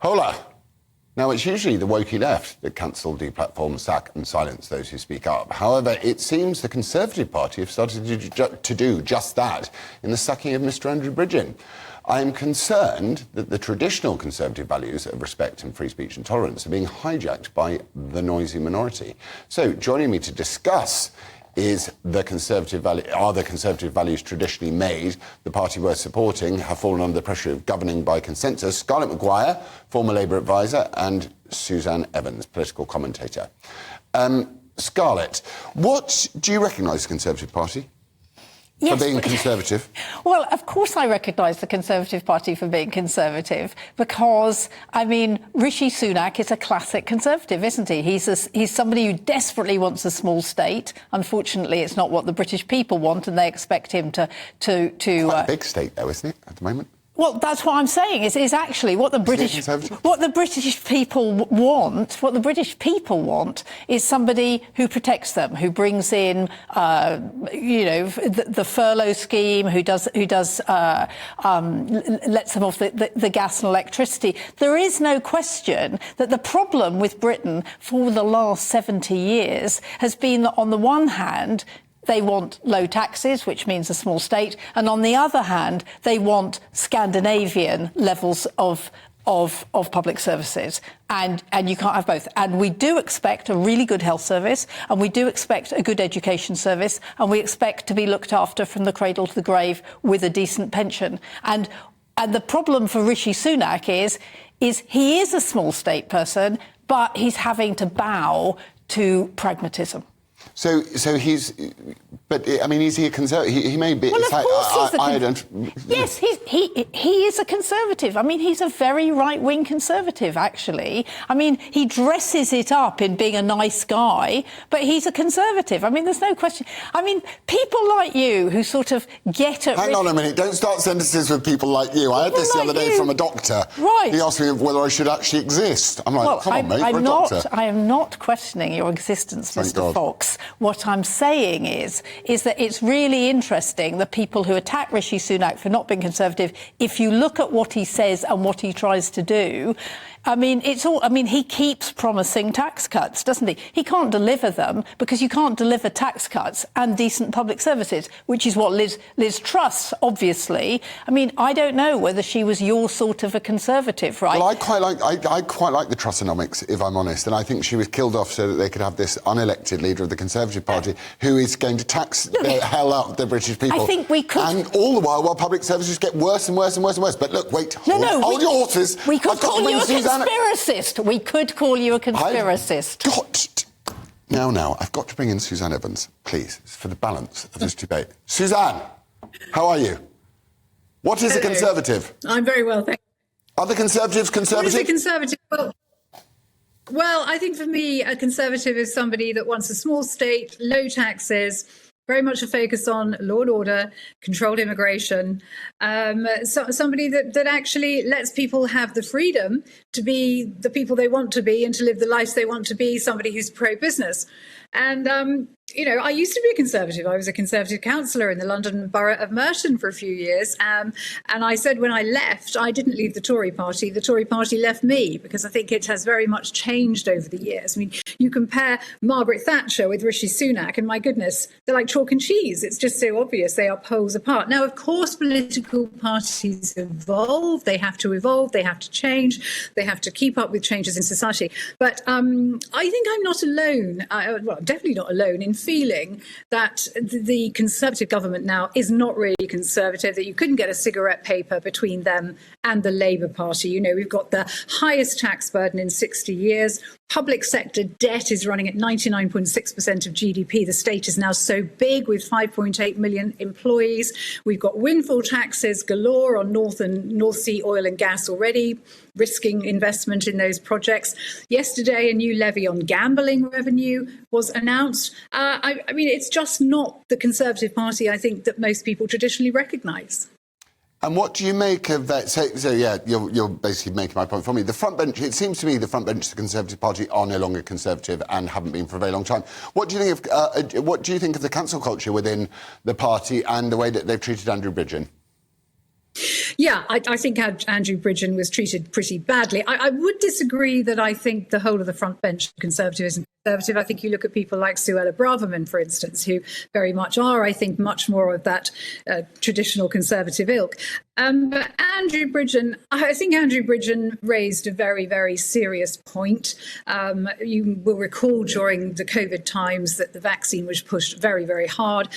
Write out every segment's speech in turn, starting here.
Hola. Now, it's usually the wokey left that cancel, deplatform, sack and silence those who speak up. However, it seems the Conservative Party have started to do just that in the sacking of Mr. Andrew Bridgen. I'm concerned that the traditional Conservative values of respect and free speech and tolerance are being hijacked by the noisy minority. So, joining me to discuss are the Conservative values traditionally made, the party worth supporting, have fallen under the pressure of governing by consensus? Scarlett McGwire, former Labour advisor, and Suzanne Evans, political commentator. Scarlett, what do you recognise the Conservative Party? Yes, for being Conservative? Well, of course I recognise the Conservative Party for being Conservative because, I mean, Rishi Sunak is a classic Conservative, isn't he? He's somebody who desperately wants a small state. Unfortunately, it's not what the British people want, and they expect him to Quite a big state, though, isn't it, at the moment? Well, that's what I'm saying. Is actually what the British people want. What the British people want is somebody who protects them, who brings in, the furlough scheme, who lets them off the gas and electricity. There is no question that the problem with Britain for the last 70 years has been that, on the one hand, they want low taxes, which means a small state, and on the other hand, they want Scandinavian levels of public services, and you can't have both. And we do expect a really good health service, and we do expect a good education service, and we expect to be looked after from the cradle to the grave with a decent pension. And the problem for Rishi Sunak is he is a small state person, but he's having to bow to pragmatism. So he's, but I mean, is he a Conservative? He may be. Well, of course I don't. Yes, he is a Conservative. I mean, he's a very right-wing Conservative, actually. I mean, he dresses it up in being a nice guy, but he's a Conservative. I mean, there's no question. I mean, people like you who sort of get at... Hang on a minute. Don't start sentences with people like you. I had this the other day from a doctor. Right. He asked me whether I should actually exist. I'm like, well, come on, mate, we're a doctor. I am not questioning your existence, Mr. Fox. What I'm saying is that it's really interesting that people who attack Rishi Sunak for not being Conservative, if you look at what he says and what he tries to do, I mean, he keeps promising tax cuts, doesn't he? He can't deliver them because you can't deliver tax cuts and decent public services, which is what Liz Truss, obviously. I mean, I don't know whether she was your sort of a Conservative, right? Well, I quite like the Trussonomics, if I'm honest, and I think she was killed off so that they could have this unelected leader of the Conservative Party who is going to tax the hell out of the British people. I think we could... And all the while public services get worse and worse and worse and worse. But look, wait, hold your horses. We could call you a conspiracist. We could call you a conspiracist. Now, I've got to bring in Suzanne Evans, please, for the balance of this debate. Suzanne, how are you? What is a Conservative? I'm very well, thank you. Are the Conservatives conservative? What is a Conservative? Well, I think for me, a Conservative is somebody that wants a small state, low taxes, very much a focus on law and order, controlled immigration, somebody that actually lets people have the freedom to be the people they want to be and to live the lives they want to be, somebody who's pro-business. And, I used to be a Conservative. I was a Conservative councillor in the London Borough of Merton for a few years. And I said when I left, I didn't leave the Tory party. The Tory party left me because I think it has very much changed over the years. I mean, you compare Margaret Thatcher with Rishi Sunak, and my goodness, they're like chalk and cheese. It's just so obvious they are poles apart. Now, of course, political parties evolve. They have to change. They have to keep up with changes in society. But I think I'm not alone. I'm definitely not alone in feeling that the Conservative government now is not really Conservative, that you couldn't get a cigarette paper between them and the Labour Party. We've got the highest tax burden in 60 years. Public sector debt is running at 99.6% of GDP. The state is now so big with 5.8 million employees. We've got windfall taxes galore on North Sea oil and gas already, risking investment in those projects. Yesterday, a new levy on gambling revenue was announced. I mean, it's just not the Conservative Party, I think, that most people traditionally recognise. And what do you make of that? So yeah, you're basically making my point for me. The front bench, it seems to me the front bench of the Conservative Party are no longer Conservative and haven't been for a very long time. What do you think of the cancel culture within the party and the way that they've treated Andrew Bridgen? Yeah, I think Andrew Bridgen was treated pretty badly. I would disagree that I think the whole of the front bench Conservative isn't conservative. I think you look at people like Suella Braverman, for instance, who very much are, I think, much more of that traditional Conservative ilk. But Andrew Bridgen, I think Andrew Bridgen raised a very, very serious point. You will recall during the COVID times that the vaccine was pushed very, very hard.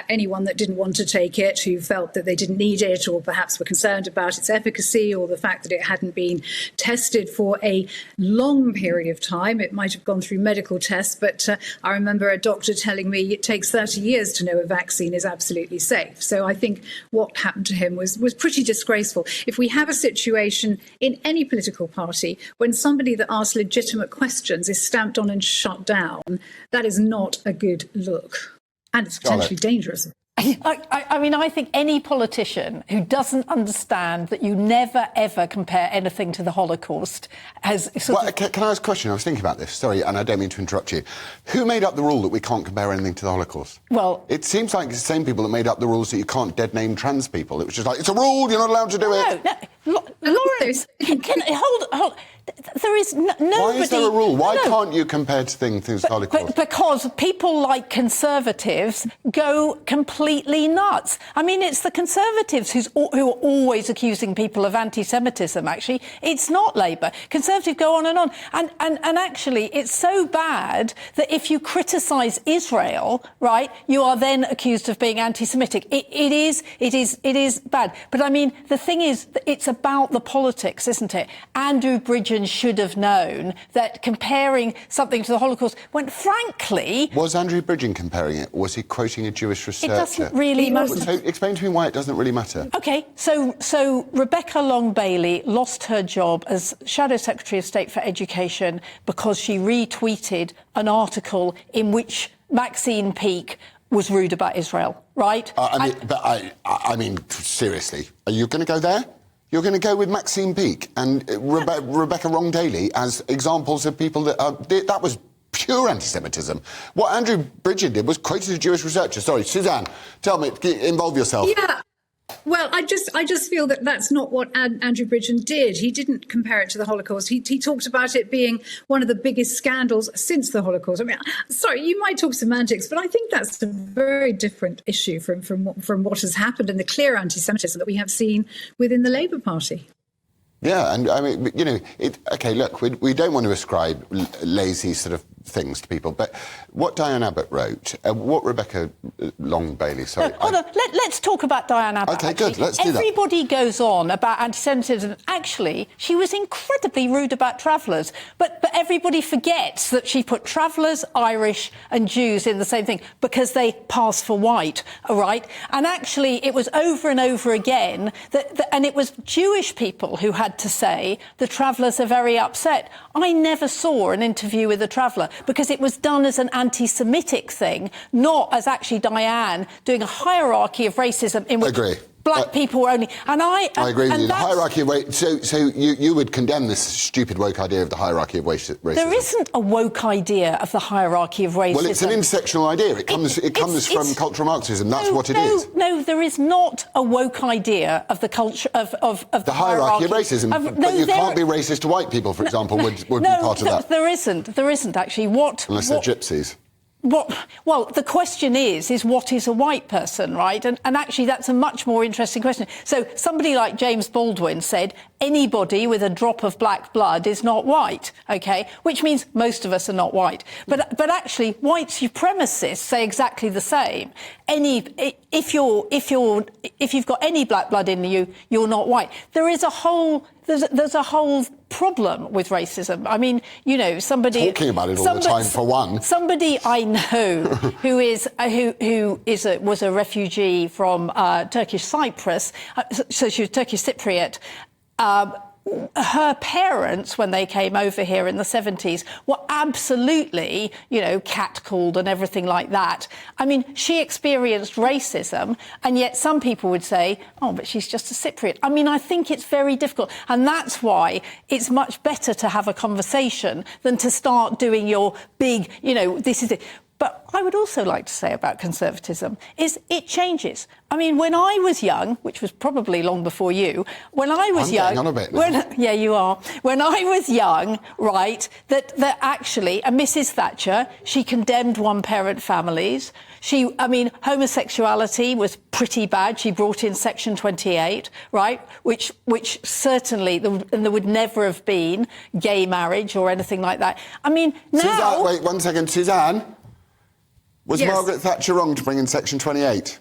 Anyone that didn't want to take it, who felt that they didn't need it, or perhaps were concerned about its efficacy, or the fact that it hadn't been tested for a long period of time. It might have gone through medical tests, but I remember a doctor telling me it takes 30 years to know a vaccine is absolutely safe. So I think what happened to him was pretty disgraceful. If we have a situation in any political party when somebody that asks legitimate questions is stamped on and shut down, that is not a good look. And it's potentially dangerous. I mean, I think any politician who doesn't understand that you never, ever compare anything to the Holocaust has... Can I ask a question? I was thinking about this, sorry, and I don't mean to interrupt you. Who made up the rule that we can't compare anything to the Holocaust? Well... It seems like it's the same people that made up the rules that you can't dead-name trans people. It was just like, it's a rule, you're not allowed to do it. No, Lawrence, hold... There is nobody... Why is there a rule? Why can't you compare to things to the Holocaust? Because people like Conservatives go completely nuts. I mean, it's the Conservatives who are always accusing people of anti-Semitism, actually. It's not Labour. Conservatives go on. And actually, it's so bad that if you criticise Israel, right, you are then accused of being anti-Semitic. It is bad. But, I mean, the thing is, it's about the politics, isn't it? Andrew Bridgen should have known that comparing something to the Holocaust, when frankly... Was Andrew Bridgen comparing it? Was he quoting a Jewish researcher? It doesn't really matter. So explain to me why it doesn't really matter. OK, so Rebecca Long-Bailey lost her job as Shadow Secretary of State for Education because she retweeted an article in which Maxine Peake was rude about Israel, right? I mean, seriously, are you going to go there? You're going to go with Maxine Peake and Rebecca Long-Bailey as examples of people that was pure anti-Semitism. What Andrew Bridgen did was quoted a Jewish researcher. Sorry, Suzanne, tell me, involve yourself. Yeah. Well, I just feel that that's not what Andrew Bridgen did. He didn't compare it to the Holocaust. He talked about it being one of the biggest scandals since the Holocaust. I mean, sorry, you might talk semantics, but I think that's a very different issue from what has happened and the clear anti-Semitism that we have seen within the Labour Party. Yeah, and I mean, you know, OK, look, we don't want to ascribe lazy sort of things to people, but what Diane Abbott wrote, what Rebecca Long-Bailey, sorry... No, hold on, let's talk about Diane Abbott. OK, good, let's do that. Everybody goes on about anti-Semitism. Actually, she was incredibly rude about travellers, but everybody forgets that she put travellers, Irish and Jews in the same thing because they pass for white, all right? And actually, it was over and over again, and it was Jewish people who had to say the travellers are very upset. I never saw an interview with a traveller because it was done as an anti-Semitic thing, not as actually Diane doing a hierarchy of racism in which black people were only... I agree with you. The hierarchy of racism... So you would condemn this stupid woke idea of the hierarchy of racism? There isn't a woke idea of the hierarchy of racism. Well, it's an intersectional idea. It comes from cultural Marxism. That's what it is. No, there is not a woke idea of the culture of the hierarchy of racism. But you can't be racist to white people, for example, would be part of that. There isn't actually. Unless they're gypsies. Well, the question is what is a white person, right? And actually, that's a much more interesting question. So somebody like James Baldwin said, anybody with a drop of black blood is not white, OK? Which means most of us are not white. But actually, white supremacists say exactly the same. If you've got any black blood in you, you're not white. There's a whole problem with racism. I mean, you know, somebody talking about it all the time for one. Somebody I know who was a refugee from Turkish Cyprus, so she was Turkish Cypriot. Her parents, when they came over here in the 70s, were absolutely, you know, catcalled and everything like that. I mean, she experienced racism, and yet some people would say, oh, but she's just a Cypriot. I mean, I think it's very difficult. And that's why it's much better to have a conversation than to start doing your big, you know, this is it. But I would also like to say about conservatism is it changes. I mean, when I was young, which was probably long before you, when I was young... I'm getting on a bit now. Yeah, you are. When I was young, right, that actually, Mrs. Thatcher, she condemned one-parent families. Homosexuality was pretty bad. She brought in Section 28, right, which certainly, there would never have been gay marriage or anything like that. I mean, now... Suzanne, wait 1 second. Suzanne, was Yes. Margaret Thatcher wrong to bring in Section 28?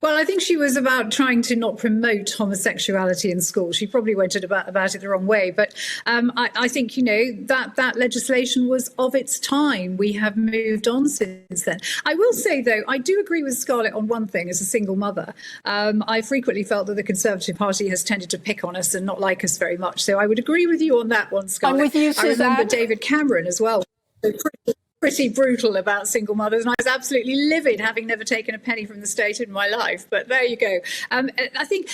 Well, I think she was about trying to not promote homosexuality in schools. She probably went about it the wrong way. But I think, that legislation was of its time. We have moved on since then. I will say, though, I do agree with Scarlett on one thing as a single mother. I frequently felt that the Conservative Party has tended to pick on us and not like us very much. So I would agree with you on that one, Scarlett. I'm with you, Suzanne. I remember David Cameron as well. Pretty brutal about single mothers, and I was absolutely livid, having never taken a penny from the state in my life. But there you go. I think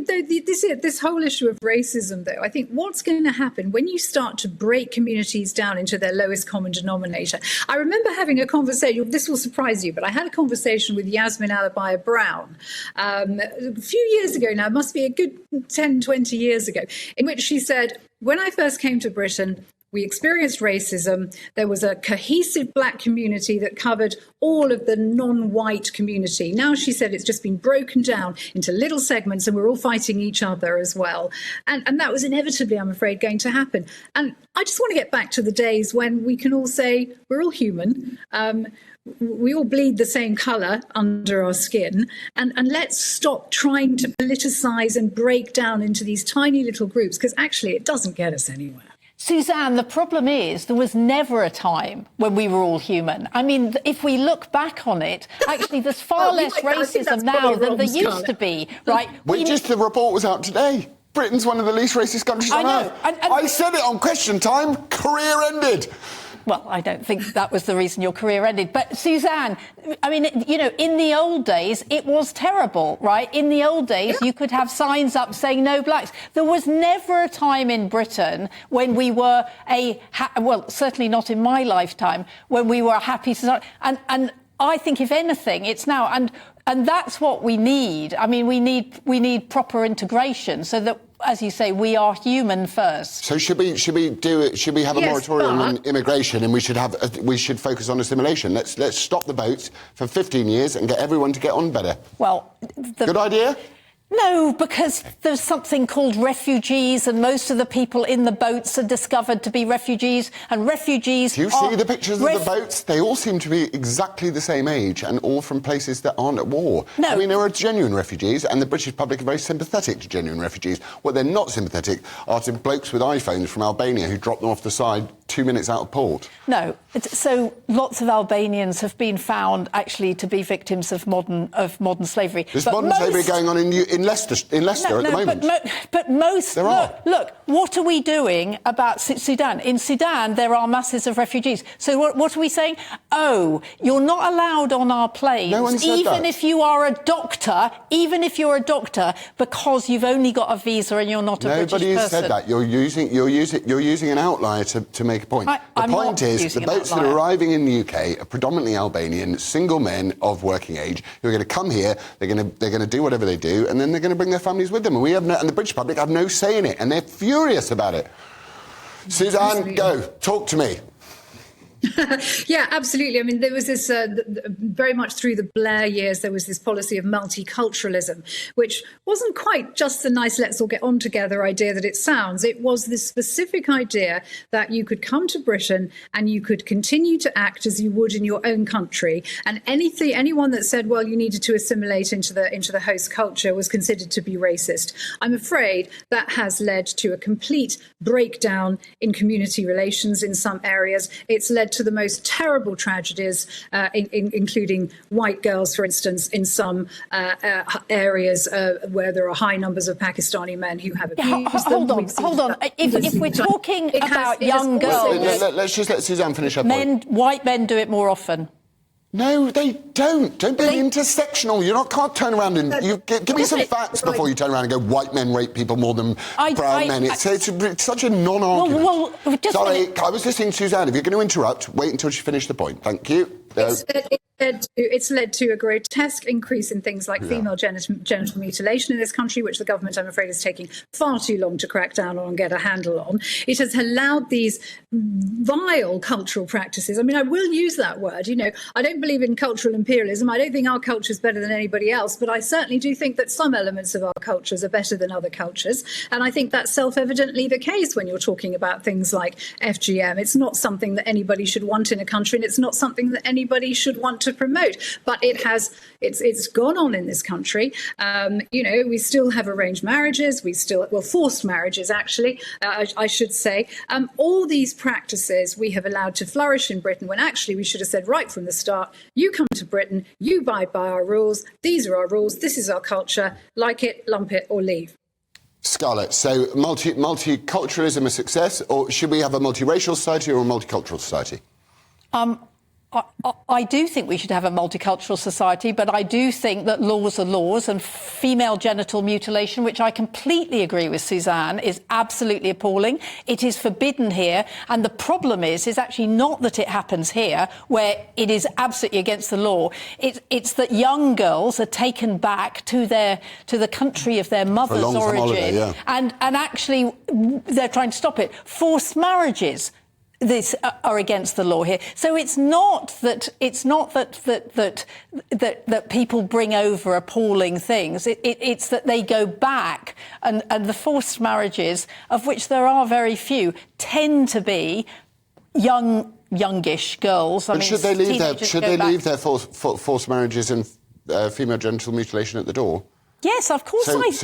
though this whole issue of racism, though, I think what's going to happen when you start to break communities down into their lowest common denominator. I remember having a conversation. This will surprise you, but I had a conversation with Yasmin Alibaya Brown a few years ago now. It must be a good 10, 20 years ago, in which she said, when I first came to Britain, we experienced racism. There was a cohesive black community that covered all of the non-white community. Now, she said, it's just been broken down into little segments and we're all fighting each other as well. And that was inevitably, I'm afraid, going to happen. And I just want to get back to the days when we can all say we're all human. We all bleed the same colour under our skin. And let's stop trying to politicise and break down into these tiny little groups, because actually it doesn't get us anywhere. Suzanne, the problem is there was never a time when we were all human. I mean, if we look back on it, actually there's far less racism now than there used to be, right? The report was out today. Britain's one of the least racist countries on earth. I said it on Question Time. Career ended. Well, I don't think that was the reason your career ended. But, Suzanne, I mean, in the old days, it was terrible, right? In the old days, you could have signs up saying no blacks. There was never a time in Britain when we were certainly not in my lifetime, when we were a happy society. And I think, if anything, it's now. And that's what we need. I mean, we need proper integration so that, as you say, we are human first. So should we have a moratorium on immigration, and we should focus on assimilation? Let's stop the boats for 15 years and get everyone to get on better. Well, good idea. No, because there's something called refugees, and most of the people in the boats are discovered to be refugees, and refugees... Do you see the pictures of the boats? They all seem to be exactly the same age and all from places that aren't at war. No. I mean, there are genuine refugees, and the British public are very sympathetic to genuine refugees. What they're not sympathetic are to blokes with iPhones from Albania who drop them off the side 2 minutes out of port. No. So lots of Albanians have been found actually to be victims of modern slavery. There's modern slavery going on in Leicester at the moment. But most... There are. Look, what are we doing about Sudan? In Sudan, there are masses of refugees. So what are we saying? Oh, you're not allowed on our planes, no one said even that. if you are a doctor, because you've only got a visa and you're not a British person. Nobody said that. You're using an outlier to make a point. The point is, the boats that are arriving in the UK are predominantly Albanian, single men of working age who are going to come here, they're going to do whatever they do, and then they're going to bring their families with them. And and the British public have no say in it, and they're furious about it. Suzanne, go. Talk to me. Yeah, absolutely. I mean, there was this very much through the Blair years, there was this policy of multiculturalism, which wasn't quite just the nice let's all get on together idea that it sounds. It was this specific idea that you could come to Britain and you could continue to act as you would in your own country. And anyone that said, well, you needed to assimilate into the host culture was considered to be racist. I'm afraid that has led to a complete breakdown in community relations in some areas. It's led to the most terrible tragedies, including white girls, for instance, in some areas where there are high numbers of Pakistani men who have abused them. Hold on. If we're talking about young girls... Let's just let Suzanne finish her point. White men do it more often. No, they don't. Don't be intersectional. Can't turn around and give me some facts before you turn around and go, white men rape people more than brown men. It's such a non-argument. Well, sorry, I was listening to Suzanne. If you're going to interrupt, wait until she finished the point. Thank you. It's led to a grotesque increase in things like female genital mutilation in this country, which the government, I'm afraid, is taking far too long to crack down on and get a handle on. It has allowed these vile cultural practices. I mean, I will use that word. I don't believe in cultural imperialism. I don't think our culture is better than anybody else, but I certainly do think that some elements of our cultures are better than other cultures. And I think that's self-evidently the case when you're talking about things like FGM. It's not something that anybody should want in a country, and it's not something that anybody should want to promote, but it's gone on in this country. We still have arranged marriages, forced marriages, actually, I should say. All these practices we have allowed to flourish in Britain, when actually we should have said right from the start, you come to Britain, you abide by our rules, these are our rules, this is our culture, like it, lump it, or leave. Scarlett, so multiculturalism a success, or should we have a multiracial society or a multicultural society? I do think we should have a multicultural society, but I do think that laws are laws, and female genital mutilation, which I completely agree with Suzanne, is absolutely appalling. It is forbidden here, and the problem is actually not that it happens here, where it is absolutely against the law. It's that young girls are taken back to the country of their mother's origin, holiday, and actually they're trying to stop it. Forced marriages are against the law here. So it's not that people bring over appalling things. It's that they go back, and the forced marriages, of which there are very few, tend to be youngish girls. Should they leave their forced marriages and female genital mutilation at the door? Yes, of course. Strangely,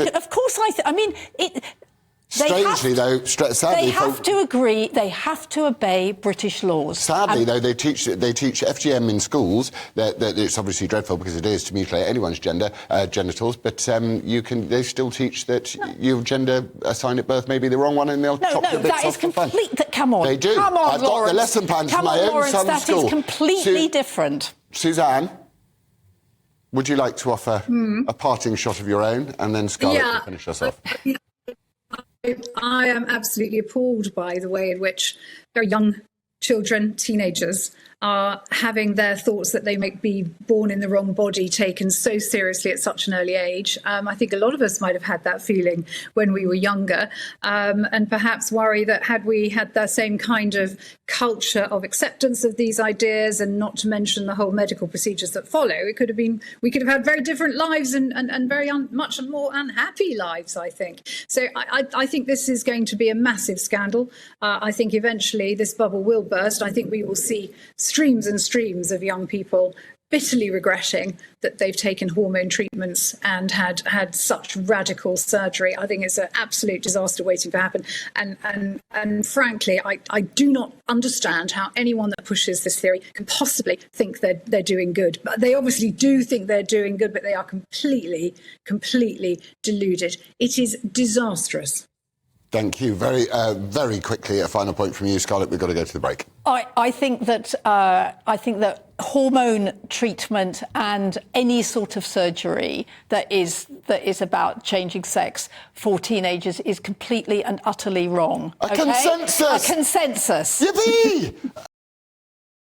sadly, they have to agree. They have to obey British laws. Sadly, though, they teach FGM in schools. That it's obviously dreadful because it is to mutilate anyone's genitals. But they still teach that your gender assigned at birth may be the wrong one, and they'll chop your bits off for fun. Come on, they do. Come on, I've Lawrence. got the lesson plans for my own son's school. That is completely different. Suzanne, would you like to offer a parting shot of your own, and then Scarlett will finish us off? I am absolutely appalled by the way in which very young children, teenagers, are having their thoughts that they might be born in the wrong body taken so seriously at such an early age. I think a lot of us might have had that feeling when we were younger, and perhaps worry that had we had that same kind of culture of acceptance of these ideas, and not to mention the whole medical procedures that follow, we could have had very different lives and very much more unhappy lives, I think. So I think this is going to be a massive scandal. I think eventually this bubble will burst. I think we will see streams and streams of young people bitterly regretting that they've taken hormone treatments and had such radical surgery. I think it's an absolute disaster waiting to happen. And frankly, I do not understand how anyone that pushes this theory can possibly think they're doing good. But they obviously do think they're doing good, but they are completely deluded. It is disastrous. Thank you. Very quickly, a final point from you, Scarlett. We've got to go to the break. I think that hormone treatment and any sort of surgery that is about changing sex for teenagers is completely and utterly wrong. A consensus. A consensus. Yippee!